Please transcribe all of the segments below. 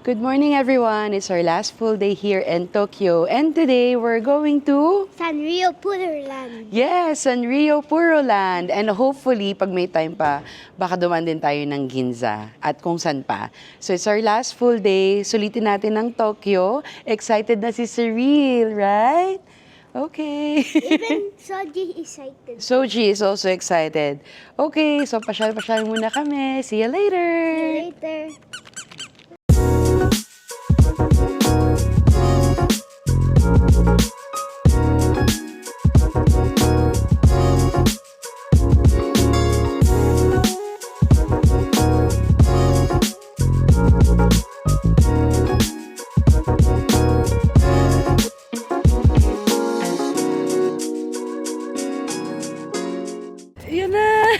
Good morning everyone! It's our last full day here in Tokyo and today we're going to Sanrio Puroland. Yes, Sanrio Puroland. And hopefully, pag may time pa, baka duman din tayo ng Ginza at kung saan pa. So it's our last full day. Sulitin natin ng Tokyo. Excited na si Cyril, right? Okay. Even Soji is excited. Soji is also excited. Okay, so pasyal-pasyal muna kami. See you later! See you later. Yun na!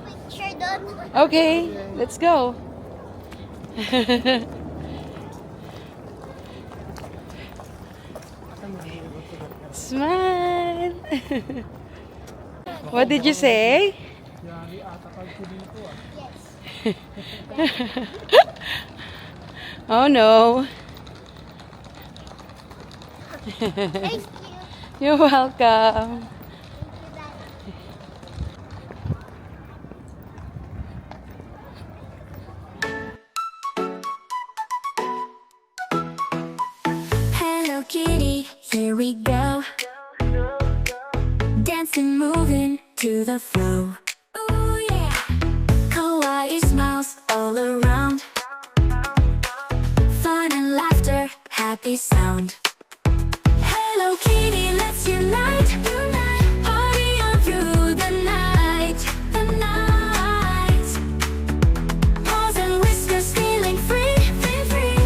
Picture doon. Okay, let's go. Smile! What did you say? Oh no. Thank you. You're welcome. Hello Kitty, here we go. Dancing, moving to the flow. Ooh yeah. Kawaii smiles all around. Fun and laughter, happy sound. Hello Kitty, let's unite, unite. Party on through the night, the night. Paws and whiskers feeling free, free, free.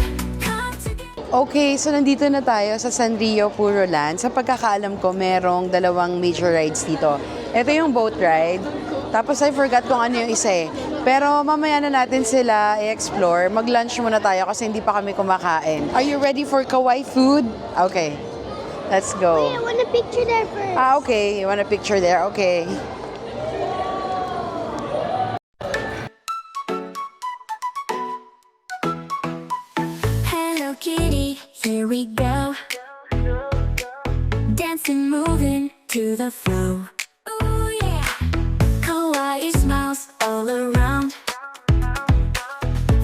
Come together. Okay, so nandito na tayo sa Sanrio Puroland. Sa pagkakaalam ko, merong dalawang major rides dito. Ito yung boat ride. Tapos I forgot kung ano yung isa eh. Pero mamaya na natin sila i-explore. Mag-lunch muna tayo kasi hindi pa kami kumakain. Are you ready for kawaii food? Okay. Let's go. Wait, I want a picture there first. Ah, okay. You want a picture there? Okay. Hello Kitty, here we go. Dancing, moving to the flow. Ooh yeah. Kawaii smiles all around.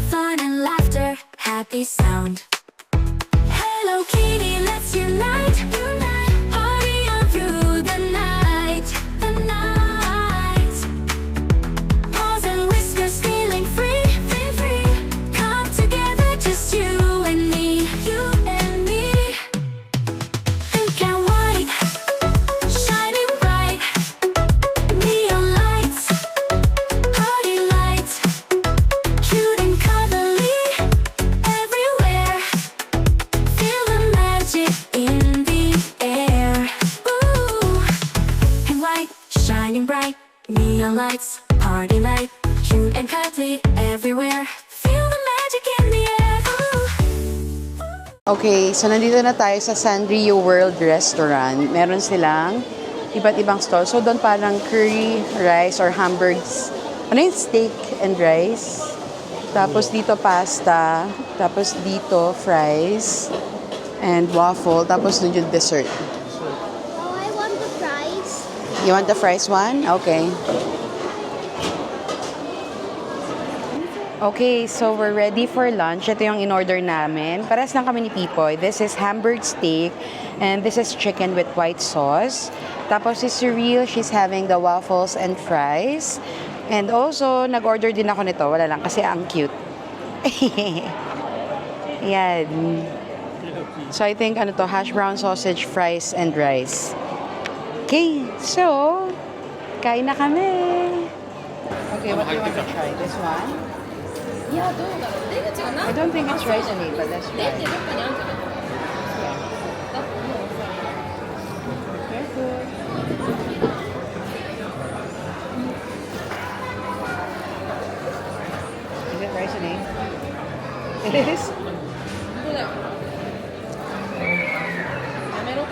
Fun and laughter, happy sound. Hello Kitty, let's unite, unite. Party on through the night, the night. Paws and whiskers feeling free, free, free. Come together, just you and me, you and me. Pink and white, shining bright. Neon lights, party lights. Cute and cuddly, everywhere. Feel the magic in the air. Ooh, and white, shining bright. Neon lights, party light. Cute and cuddly, everywhere. Feel the magic in the air. Ooh. Okay, so nandito na tayo sa Sanrio World Restaurant. Meron silang iba't ibang stall. So doon parang curry, rice, or hamburgers. Ano yung steak and rice? Tapos dito pasta. Tapos dito fries. And waffle. Tapos doon yung dessert. Oh, I want the fries. You want the fries one? Okay. Okay, so we're ready for lunch. Ito yung in-order namin. Pares lang kami ni Pipoy. This is hamburg steak and this is chicken with white sauce. Tapos si Cyril, she's having the waffles and fries. And also, nag-order din ako nito. Wala lang kasi ang cute. Yan. So I think ano to, hash brown sausage, fries, and rice. Okay, so kain na kami. Okay, what do you want to try? This one? いや、どうだろう。出口が I 何 don't think it's rice in it, but let's 出 try. てどっかにあるんじゃない Careful. Is it rice in it? It is? どうだよ。やめろ。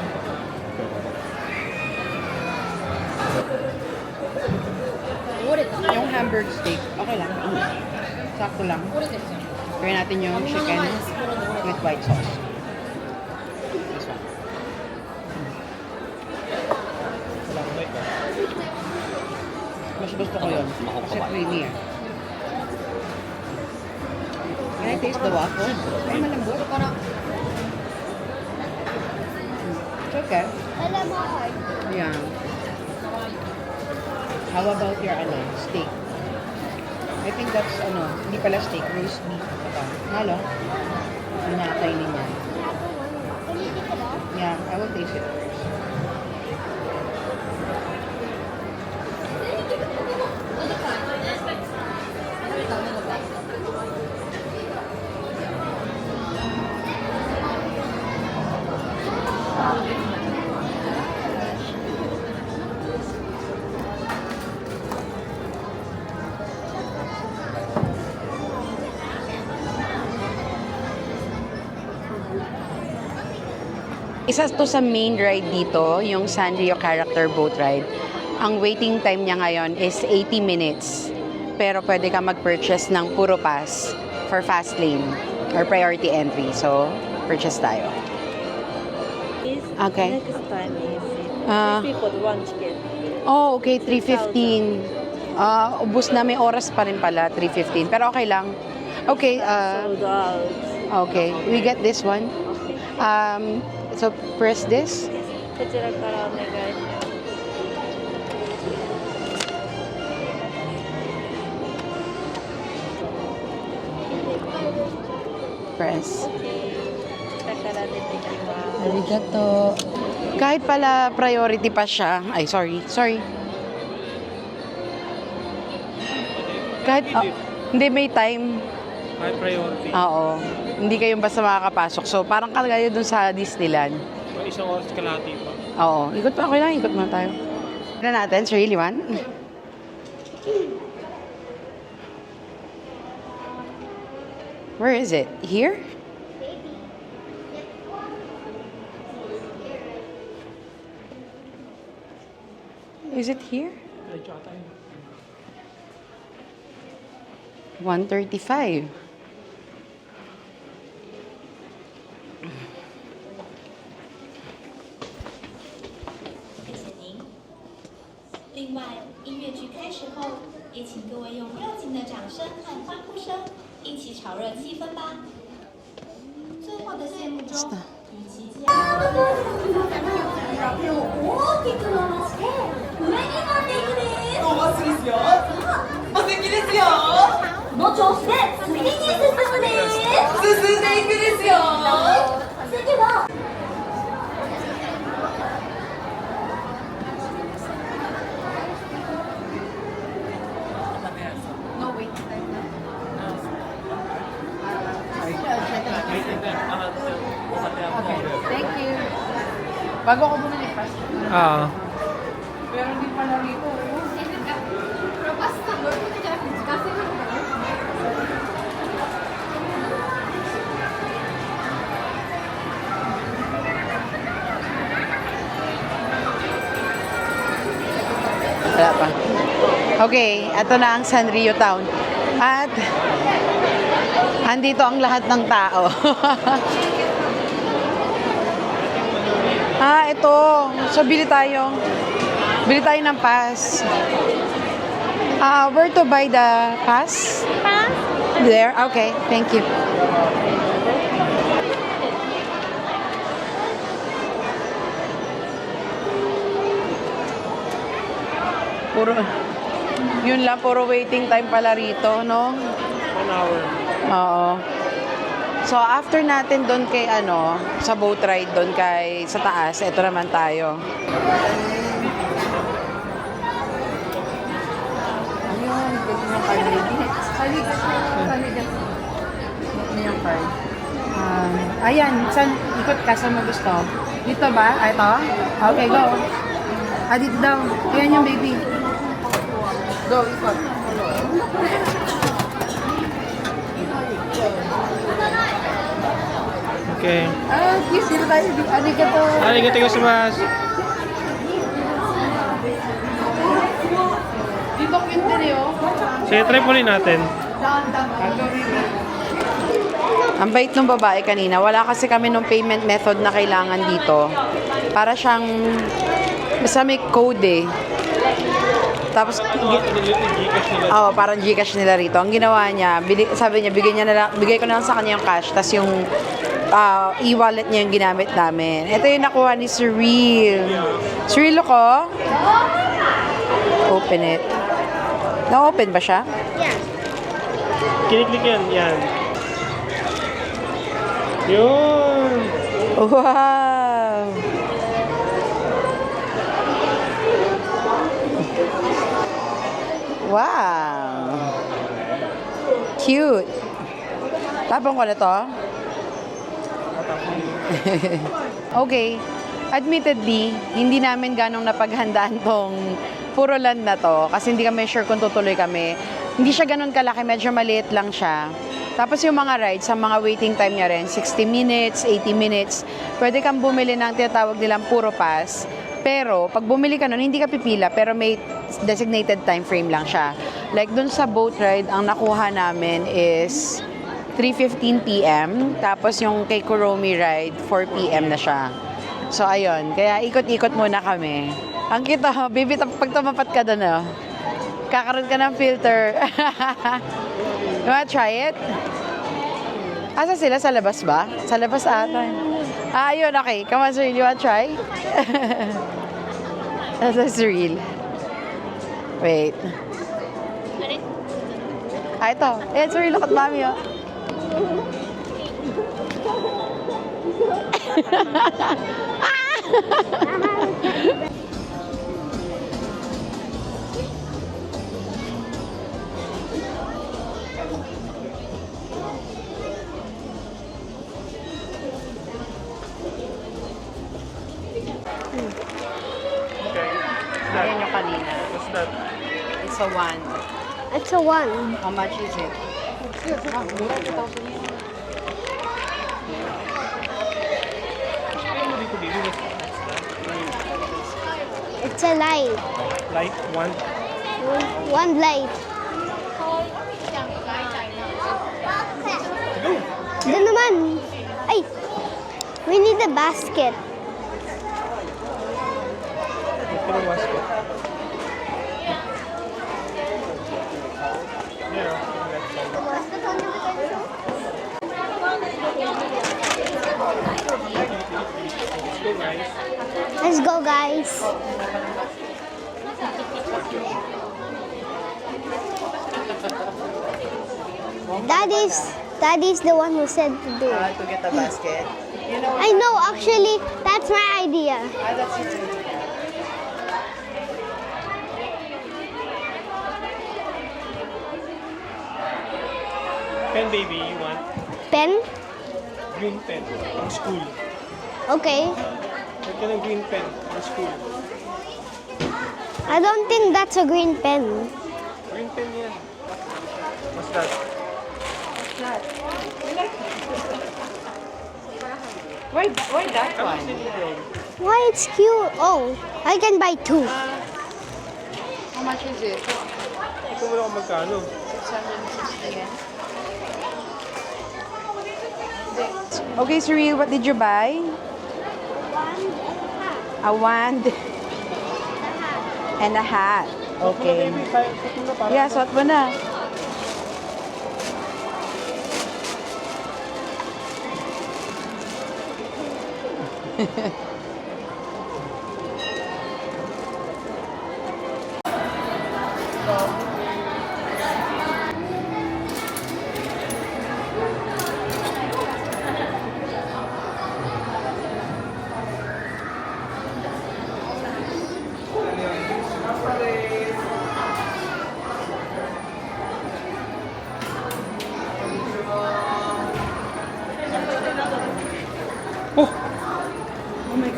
折れた。 Yung hamburg steak, okay lang. Sakto lang. 折れてるじゃん。 Try natin yung このま chicken まです。コロナ折れ with white sauce. This one. Mas gusto ko yun. Kasi creamy eh. Can I taste the waffle? Ay, malambot. It's okay. Alam mo, hard. Yeah. How about your steak? I think that's hindi pala steak, roast beef. Ito. Halo. Hinakainin niya. Can you take it out? Yeah, I will taste it first. Isa to sa main ride dito, yung Sanrio Character Boat Ride. Ang waiting time niya ngayon is 80 minutes. Pero pwede ka mag-purchase ng puro pass for fast lane or priority entry. So, purchase tayo. Okay. Next time is Ah. 3 people, 1 ticket. Oh, okay, 3:15. Ubus na, may oras pa rin pala, 3:15. Pero okay lang. Okay, Sold out. okay. We get this one. So, press this. こちらからお願いします。 Press. 下から出てきます。 Arigato. Kahit pala priority pa siya. Ay, sorry. Kahit, hindi may time. High priority. Oo. Hindi kayo basta makakapasok. So, parang kagaya dun sa Disneyland. May isang oras kalahati pa. Oo. Ikot pa. Okay lang. Ikot muna tayo. Tignan natin. Sir, really one? Where is it? Here? Is it here? 135. Basta. この調子で次に進むです進んでいくですよそれでは Thank you. Bago ako bumili pa. Pero hindi pala rito. Wala pa. Okay, ito na ang Sanrio Town. At andito ang lahat ng tao. Ito. So, bili tayo. Bili tayo ng pass. Where to buy the pass? Pass? There? Okay, thank you. Puro, yun lang, puro waiting time pala rito, no? 1 hour. Oo. So, after natin doon kay sa boat ride doon kay sa taas, ito naman tayo. Ayun, galing yung card. Ano yung card? Ayan, saan ikot ka? Saan mo gusto? Dito ba? Ito? Okay, go. Dito daw. Ayan yung baby. Go, ikot. Okay. Cute. Dito tayo. Arigato. Arigatou gozaimasu. Dito cute din eh, oh. Sige, try po rin natin. Ang bait ng babae kanina. Wala kasi kami nung payment method na kailangan dito. Para siyang, basta may code eh. Tapos, parang Gcash nila rito. Ang ginawa niya, sabi niya, bigay ko na lang sa kanya yung cash. Tapos yung e-wallet niya yung ginamit namin. Ito yung nakuha ni Cyril. Cyril ako? Open it. Na-open ba siya? Kiniklik yan. Yan. Yun. Wow! Wow! Cute! Tapong ko na to? Okay. Admittedly, hindi namin ganong napaghandaan tong puro land na to kasi hindi kami sure kung tutuloy kami. Hindi siya ganon kalaki, medyo maliit lang siya. Tapos yung mga rides, sa mga waiting time niya rin, 60 minutes, 80 minutes, pwede kang bumili ng tinatawag nilang puro pass. Pero, pag bumili ka nun, hindi ka pipila, pero may designated time frame lang siya. Like, dun sa boat ride, ang nakuha namin is 3:15 p.m. Tapos yung kay Kuromi ride, 4 p.m. na siya. So, ayun. Kaya ikot-ikot muna kami. Ang kita, baby, pag tumapat ka doon, kakaroon ka ng filter. You wanna try it? Asa sila? Sa labas ba? Sa labas ata. Ayun, okay. Come on, Cyril. You wanna try? That's Cyril. Wait. Ito. Cyril, look at mommy, oh. Okay. Ayan yung kanina. What's that? It's a wand. It's a one. How much is it? It's a light. Light one. One light. Doon naman. Ay! We need a basket. Ito yung basket. Yeah. Let's go, guys. Daddy's the one who said to do it. To get a basket. I know, actually, that's my idea. That's your idea. Pen baby, you want? Pen? Green pen. From school. Okay. Get ka ng green pen. From school. I don't think that's a green pen. Green pen yan. What's that? Why that one? Why, it's cute. Oh, I can buy two. How much is it? Ito mo lang kung magkano. 660 yen. Okay, Cyril, what did you buy? A wand and a hat. Okay. Baby, suot mo na para. Yeah, suot mo na. Oh!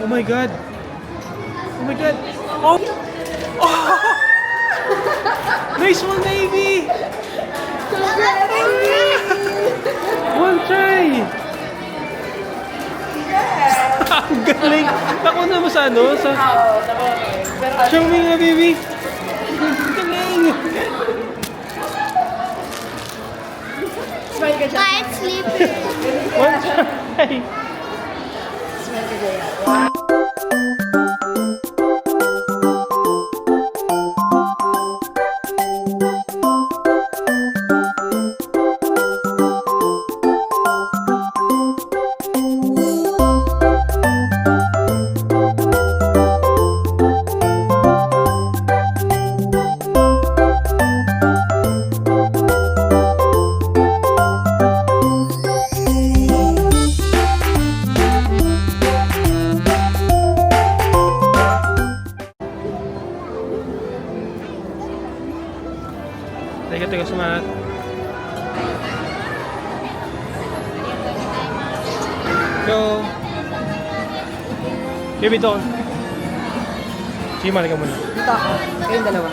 Oh my God! Oh my God! Oh! Oh! Nice one, baby! One try! Ang galing! Nakuha mo sa ano? Sa... Show me nga, baby! Galing! Smile ka dyan. Kahit sleepy. One try! Smile ka dyan. Teka, sumangat. Go! Baby, doon. Sige, malika muna. Dito ako. Kayong dalawa.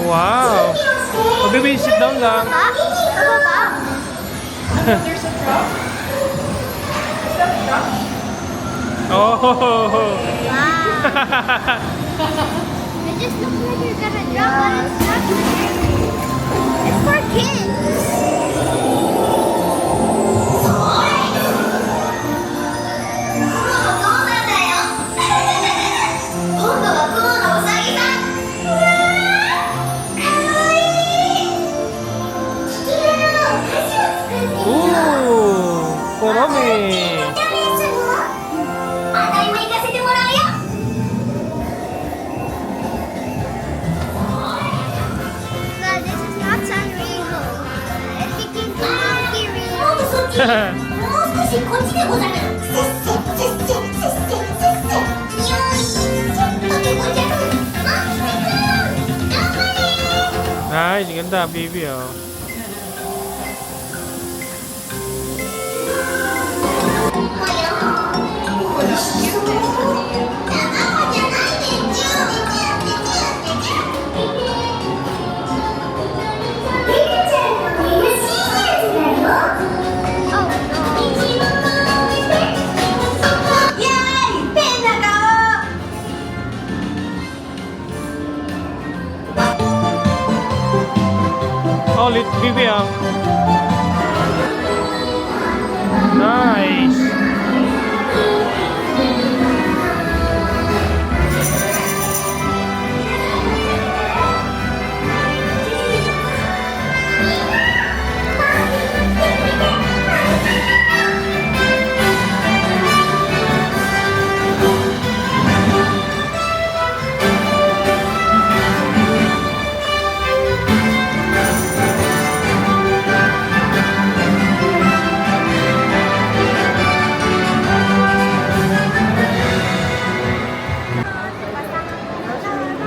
Wow! Oh, baby, sit down lang. Oh! It just looks like you're gonna drop, but it's not. It's for kids. Ooh! Kurame! God, this is not Sanrio. It became Monkey Rio. もう少しこっちでござる。せっせせっせせっせせっせ。よいしょっとでござる。あ、頑張れ。 Nice, ganda, baby, oh. Oh, baby, oh. Nice.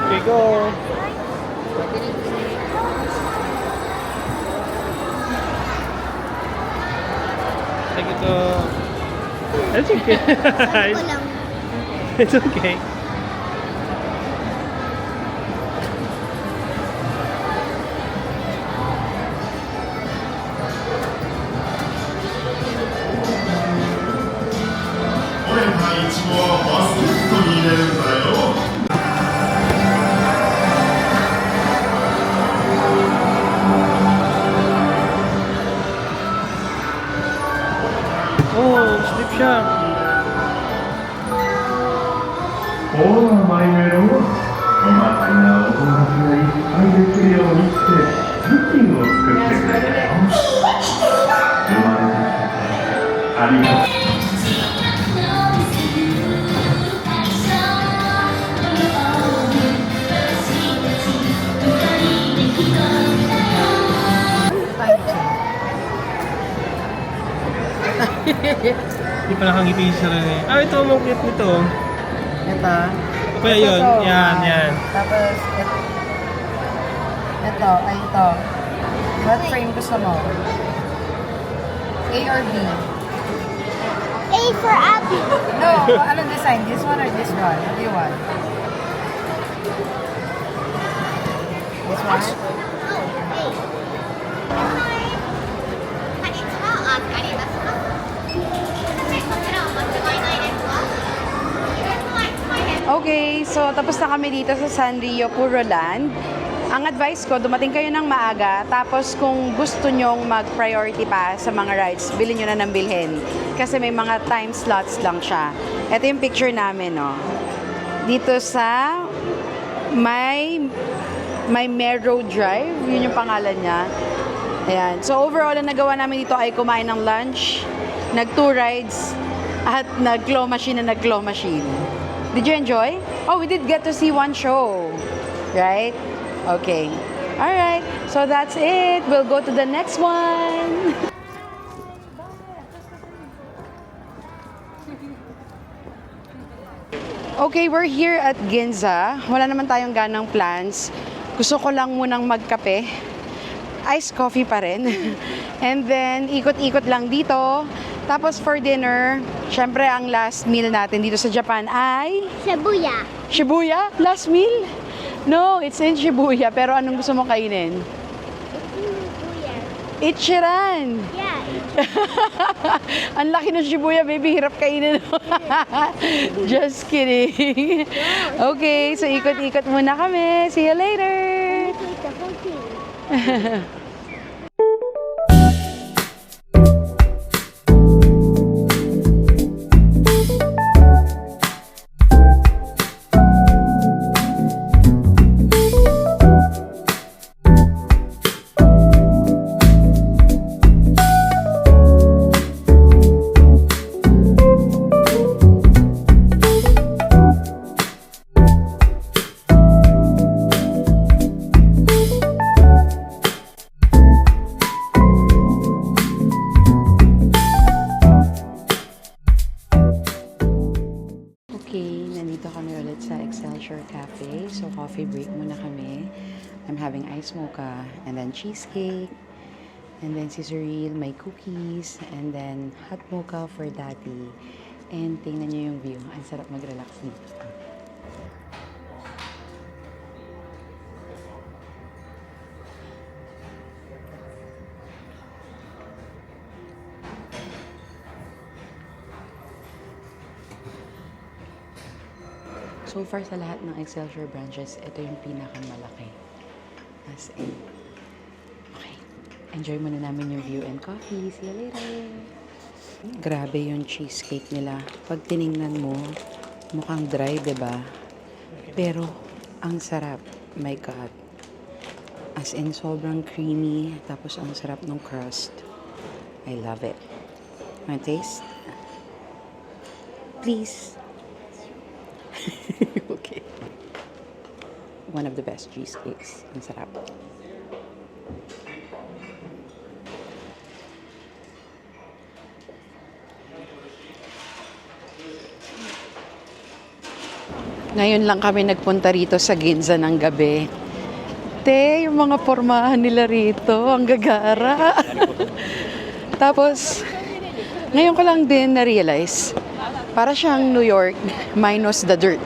Okay, go. Take it to... It's okay. Ko lang. It's okay. Oh, sleep siya. おーマイメロおまたなお友達がいっぱいできるようにってクッキングを作ありがとう。Hindi pa nakangiti si Rene. Ah, ito ang cute nito. Ito. Kaya yun, Ito, yan, yan. Tapos, ito, ay ito. What frame gusto mo? A or B? A for Abby. No, anong design? This one or this one? What do you want? This one? Oh, A. Hi. 何つのお預かりですか？こちらお間違いないですか？Okay, so tapos na kami dito sa Sanrio Puroland. Ang advice ko, dumating kayo ng maaga, tapos kung gusto nyong mag-priority pa sa mga rides, bilhin nyo na ng bilhin. Kasi may mga time slots lang siya. Ito yung picture namin, no? Dito sa may Mero Drive, yun yung pangalan niya. Ayan. So overall, ang nagawa namin dito ay kumain ng lunch, nag-2 rides, at nag-claw machine na nag-claw machine. Did you enjoy? Oh, we did get to see one show. Right? Okay. Alright. So that's it. We'll go to the next one. Okay, we're here at Ginza. Wala naman tayong ganang plans. Gusto ko lang munang magkape. Iced coffee pa rin. And then, ikot-ikot lang dito. Tapos for dinner, syempre ang last meal natin dito sa Japan ay Shibuya. Shibuya? Last meal? No, it's in Shibuya. Pero anong gusto mong kainin? Shibuya. Ichiran! Yeah. Ang laki ng Shibuya, baby. Hirap kainin. Just kidding. Okay, so ikot-ikot muna kami. See you later! Take the whole thing. Okay, nandito kami ulit sa Excelsior Cafe. So, coffee break muna kami. I'm having ice mocha and then cheesecake. And then si Cyril, may cookies. And then hot mocha for daddy. And tingnan niyo yung view. Ang sarap mag-relax dito. So far sa lahat ng Excelsior branches, ito yung pinakamalaki. As in. Okay. Enjoy muna namin yung view and coffee. See you later. Grabe yung cheesecake nila. Pag tiningnan mo, mukhang dry, diba? Pero, ang sarap. My God. As in, sobrang creamy. Tapos, ang sarap ng crust. I love it. Wanna taste? Please. Okay. One of the best cheesecakes. Ang sarap. Ngayon lang kami nagpunta rito sa Ginza ng gabi. Te, yung mga pormahan nila rito, ang gagara. Tapos, ngayon ko lang din na-realize, para siyang New York minus the dirt.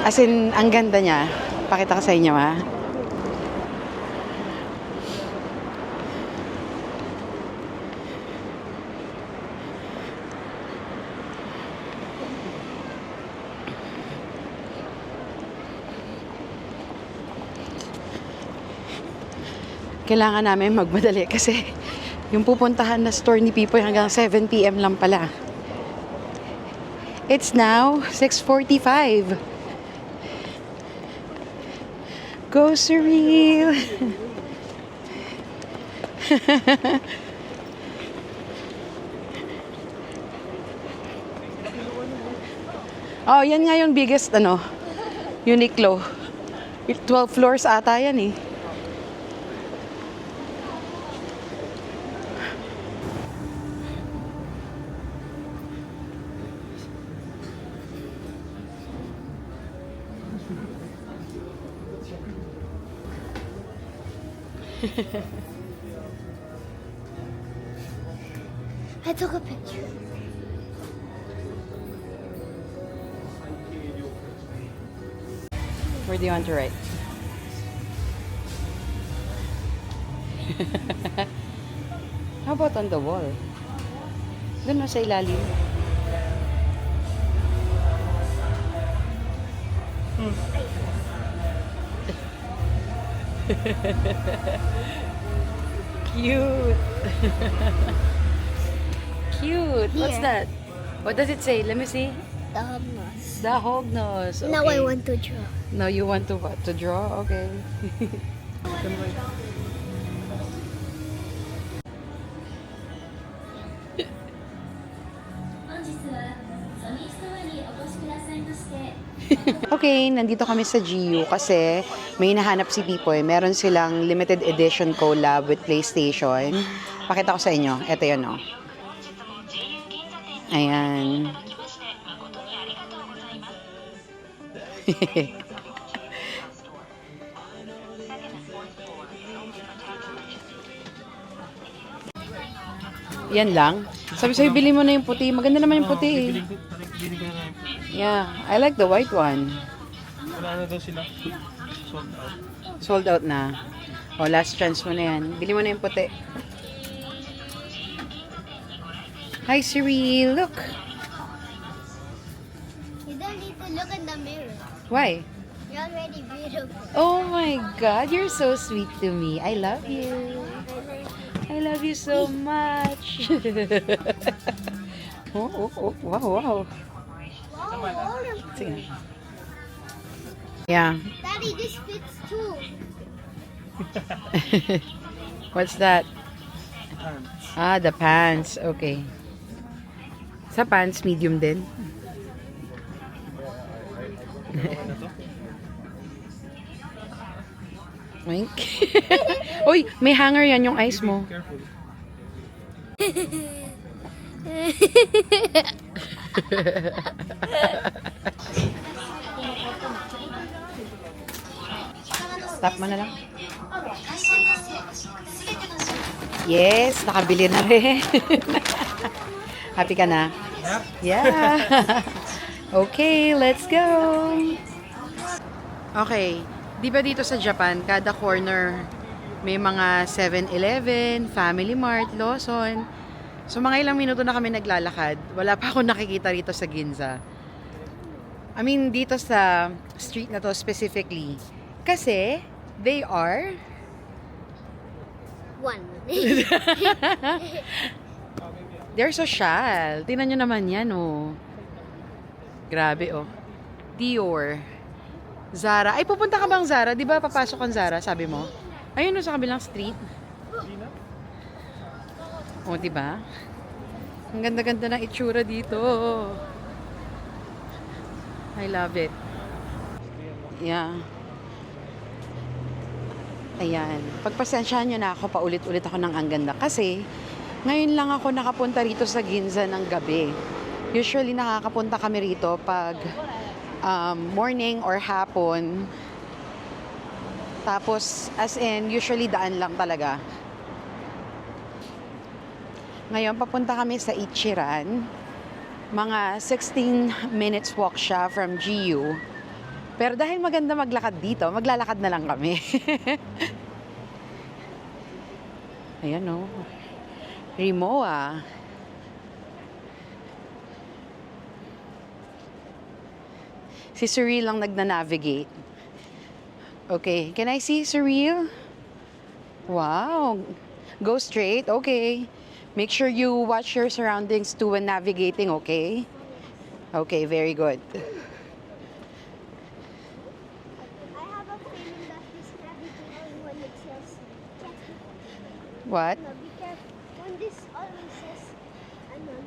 As in, ang ganda niya. Pakita ko sa inyo, ha? Kailangan namin magmadali kasi yung pupuntahan na store ni Pipoy hanggang 7 p.m. lang pala. It's now 6:45. Go, Cyril! Oh, yan nga yung biggest, Uniqlo. 12 floors ata yan eh. I took a picture. Where do you want to write? How about on the wall? Doon na sa ilalim. Cute. Cute. What's Here. that? What does it say? Let me see. The hummus. The hognose. Okay. Now I want to draw. Now you want to what? To draw? Okay. 本日はソニーストアにお越しくださいまして Okay, nandito kami sa GU kasi may hinahanap si Pipoy. Meron silang limited edition collab with PlayStation. Pakita ko sa inyo. Ito yun, oh. Ayan. Yan lang. Sabi sa'yo, bili mo na yung puti. Maganda naman yung puti eh. Bili ko na yung Yeah, I like the white one. wala na daw sila. Sold out. Sold out na. O, last chance mo na yan. Bili mo na yung puti. Hi, Cyril. Look. You don't need to look in the mirror. Why? You're already beautiful. Oh my God, you're so sweet to me. I love you. I love you so much. oh, wow, wow. Wow, Sige. Yeah. Daddy, this fits too. What's that? Ah, the pants. Okay. Sa pants, medium din. Wink. Uy, may hanger yan yung eyes mo. Careful. Stop mo na lang. Yes, nakabili na rin. Happy ka na? Yeah. Okay, let's go. Okay. Di ba dito sa Japan, kada corner may mga 7-Eleven, Family Mart, Lawson. So mga ilang minuto na kami naglalakad. Wala pa akong nakikita rito sa Ginza. I mean, dito sa street na to specifically. Kasi, they are... One. They're social. Tingnan nyo naman yan, oh. Grabe, oh. Dior. Zara. Ay, pupunta ka bang Zara? Di ba papasok ang Zara, sabi mo? Ayun, no, sa kabilang street. Oh, di ba? Ang ganda-ganda ng itsura dito. I love it. Yeah. Ayan. Pagpasensyahan nyo na ako, paulit-ulit ako ng ang ganda. Kasi, ngayon lang ako nakapunta rito sa Ginza ng gabi. Usually, nakakapunta kami rito pag morning or hapon. Tapos, as in, usually daan lang talaga. Ngayon, papunta kami sa Ichiran. Mga 16 minutes walk siya from GU. Pero dahil maganda maglakad dito, maglalakad na lang kami. Ayan, oh. Rimowa. Si Cyril lang nagna-navigate. Okay, can I see Cyril? Wow. Go straight, okay. Make sure you watch your surroundings too when navigating, okay? Okay, very good. I have a feeling that this navigating when it says What? no, be careful. When this always says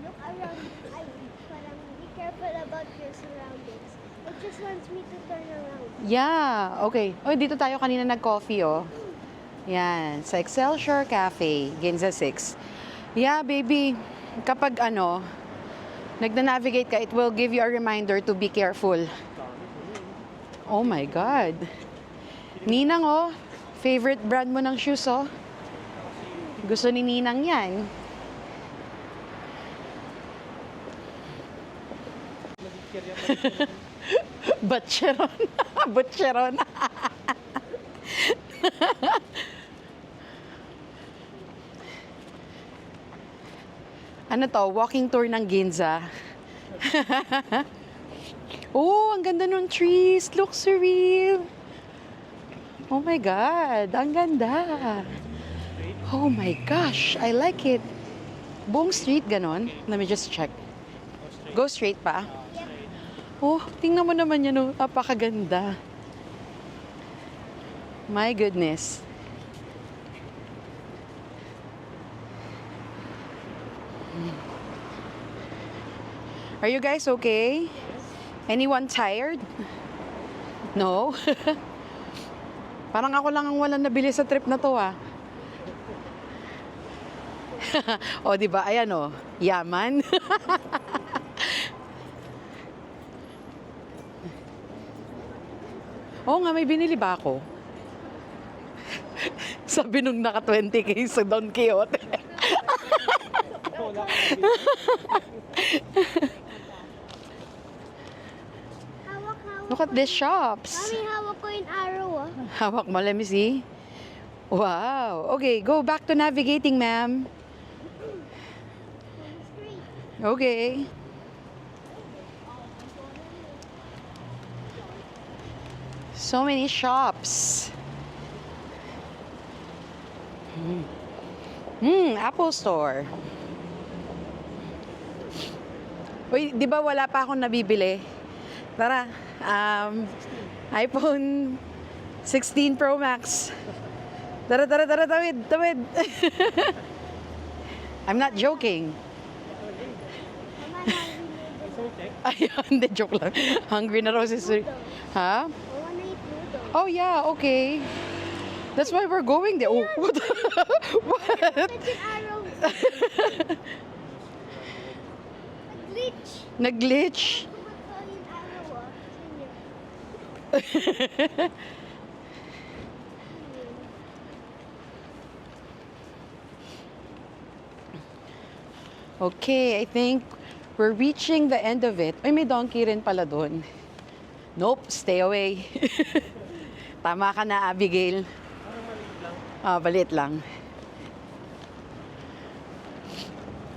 look around, ay, parang be careful about your surroundings. It just wants me to turn around. Yeah, okay. Oh, dito tayo kanina nag-coffee, oh. Yan, sa Excelsior Cafe, Ginza 6. Yeah, baby, kapag nagna-navigate ka, it will give you a reminder to be careful. Oh my God. Ninang, oh, favorite brand mo ng shoes, oh. Gusto ni Ninang yan. Butcheron. Butcheron. Ano to? Walking tour ng Ginza. Oh, ang ganda ng trees. Look, surreal. Oh my God. Ang ganda. Oh my gosh. I like it. Buong street, ganon. Let me just check. Go straight pa. Oh, tingnan mo naman yan. Oh. Napakaganda. My goodness. Are you guys okay? Anyone tired? No? Parang ako lang ang walang nabili sa trip na to, ah. O, di ba? Ayan, oh. Yaman. Oo nga, may binili ba ako? Sabi nung naka 20K sa Don Quixote. Hawak. Look at these shops. Mami, hawak ko yung arrow, ah. Hawak mo, let me see. Wow. Okay, go back to navigating, ma'am. Okay. So many shops. Apple Store. Uy, di ba wala pa akong nabibili? Tara, iPhone 16 Pro Max. Tara, tawid. I'm not joking. Ayun, hindi, joke lang. Hungry na raw si Suri. Ha? I wanna eat noodles. Oh, yeah, okay. That's why we're going there. Oh, what? What? Such an arrow. Glitch. Nag-glitch. Ito yung arrow, ah. Okay, I think we're reaching the end of it. Ay, may donkey rin pala doon. Nope, stay away. Tama ka na, Abigail. Balit lang.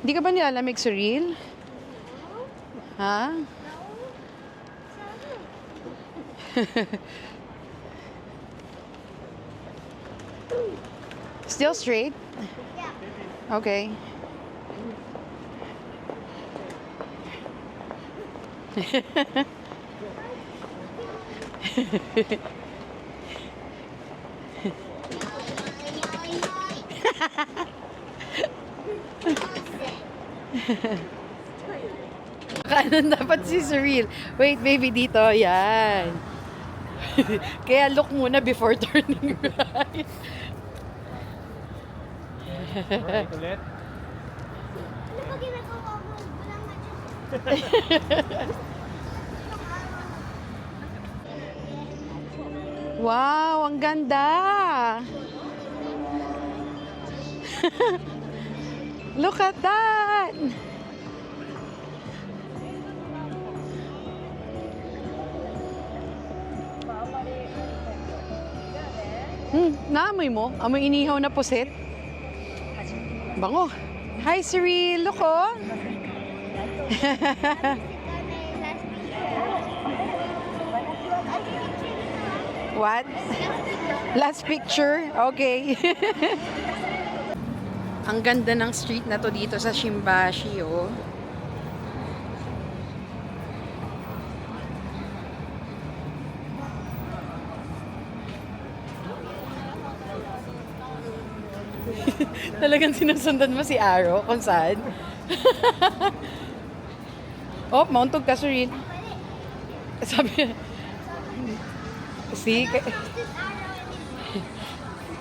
Hindi ka ba nilalamig, Cyril? Ha? Still straight? Yeah. Okay. Kanan dapat si Cyril. Wait, baby, dito. Yan. Kaya look muna before turning right. Alright, ulit. Ano ba ginagawa mo? Wala nga dyan. Wow, ang ganda. Look at that. Naamoy mo? Amoy inihaw na pusit? Bango. Hi, Cyril. Look, oh. What? Last picture? Okay. Ang ganda ng street na to dito sa Shimbashi, oh. Talagang sinusundan mo si Aro kung saan. Oh, mauntog ka, Suril. Sabi, see?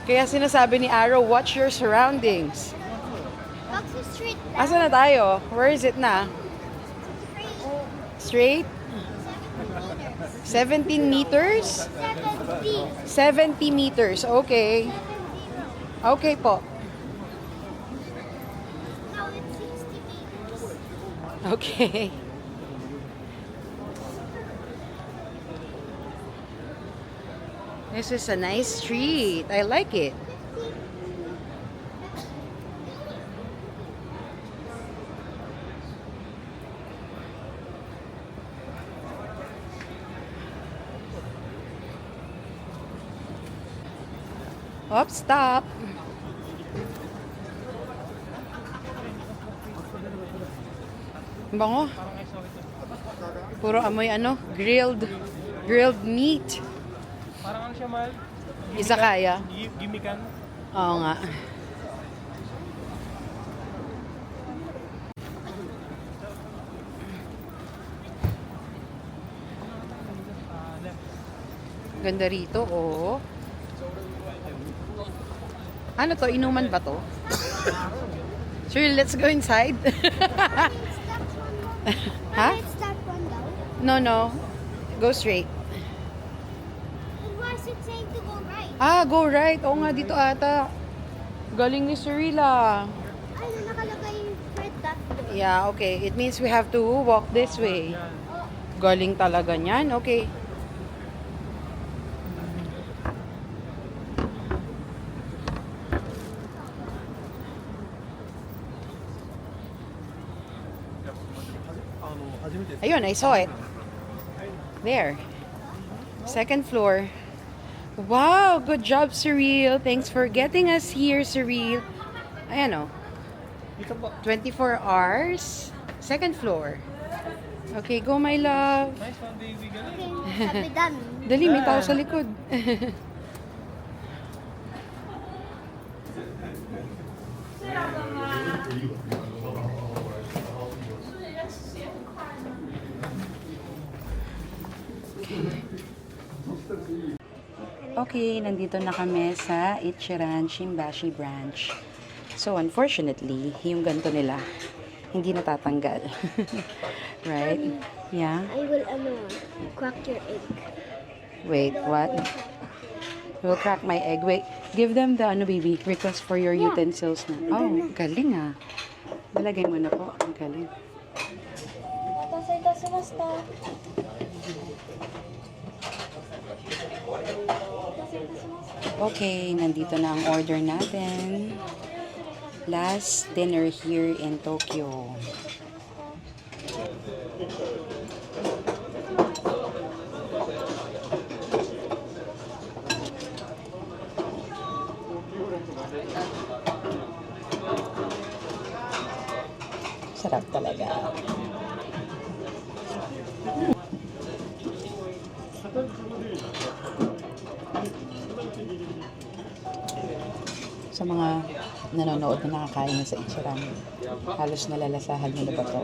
Kaya sinasabi ni Arrow, watch your surroundings. Back to street. Asa na tayo? Where is it na? Straight? 17 meters? 70. 70 meters, okay. Okay po. Now it's 60 meters. Okay. This is a nice street. I like it. Op, stop. Bango. Puro amoy ano, grilled meat. Parang ano siya, Mal? Izakaya. Gimikan. Oo nga. Ganda rito, oh. Ano to? Inuman ba to? Sure, let's go inside. Ha? It's that one down. No, no. Go straight. And why is it saying to go right? Ah, go right. Oo nga, dito ata. Galing ni Surila. Ay, nakalagay right that way. Yeah, okay. It means we have to walk this way. Galing talaga niyan. Okay. Ayun, I saw it. There. Second floor. Wow, good job, Cyril. Thanks for getting us here, Cyril. Ayan o. Dito po. 24 hours. Second floor. Okay, go my love. Nice one, baby. Galing. Okay, sabi done. Dali, may tao sa likod. Okay, nandito na kami sa Ichiran Shimbashi branch. So, unfortunately, yung ganito nila, hindi natatanggal. Right? Yeah? I will, crack your egg. Wait, what? We'll crack my egg. Wait, give them the, baby, request for your utensils na. Oh, galing ah. Dalagay mo na po. Ang galing. Okay, nandito na ang order natin. Last dinner here in Tokyo. Sarap talaga. Sa mga nanonood na nakakain na sa Ichiran, halos nalalasahan nila ba to?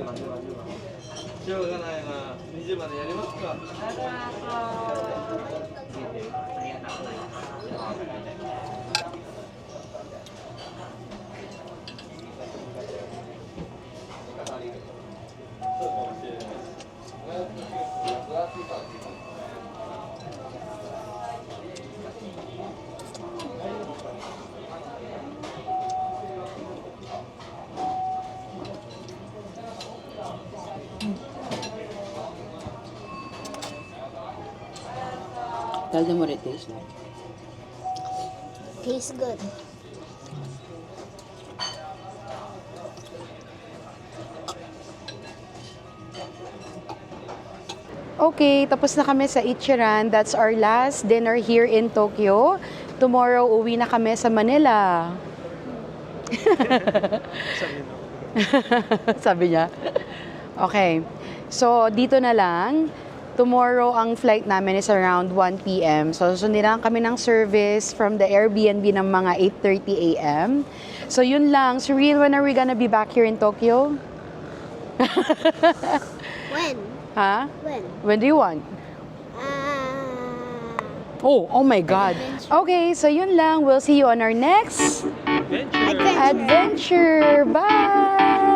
Tell them what it tastes like. Tastes good. Okay, tapos na kami sa Ichiran. That's our last dinner here in Tokyo. Tomorrow, uwi na kami sa Manila. Sabi niya. Okay. So, dito na lang. Tomorrow, ang flight namin is around 1 p.m. So, sundin lang kami ng service from the Airbnb ng mga 8:30 a.m. So, yun lang. Cyril, when are we gonna be back here in Tokyo? When? Ha? When? When do you want? Oh my God. Okay, so yun lang. We'll see you on our next Adventure. adventure. Bye!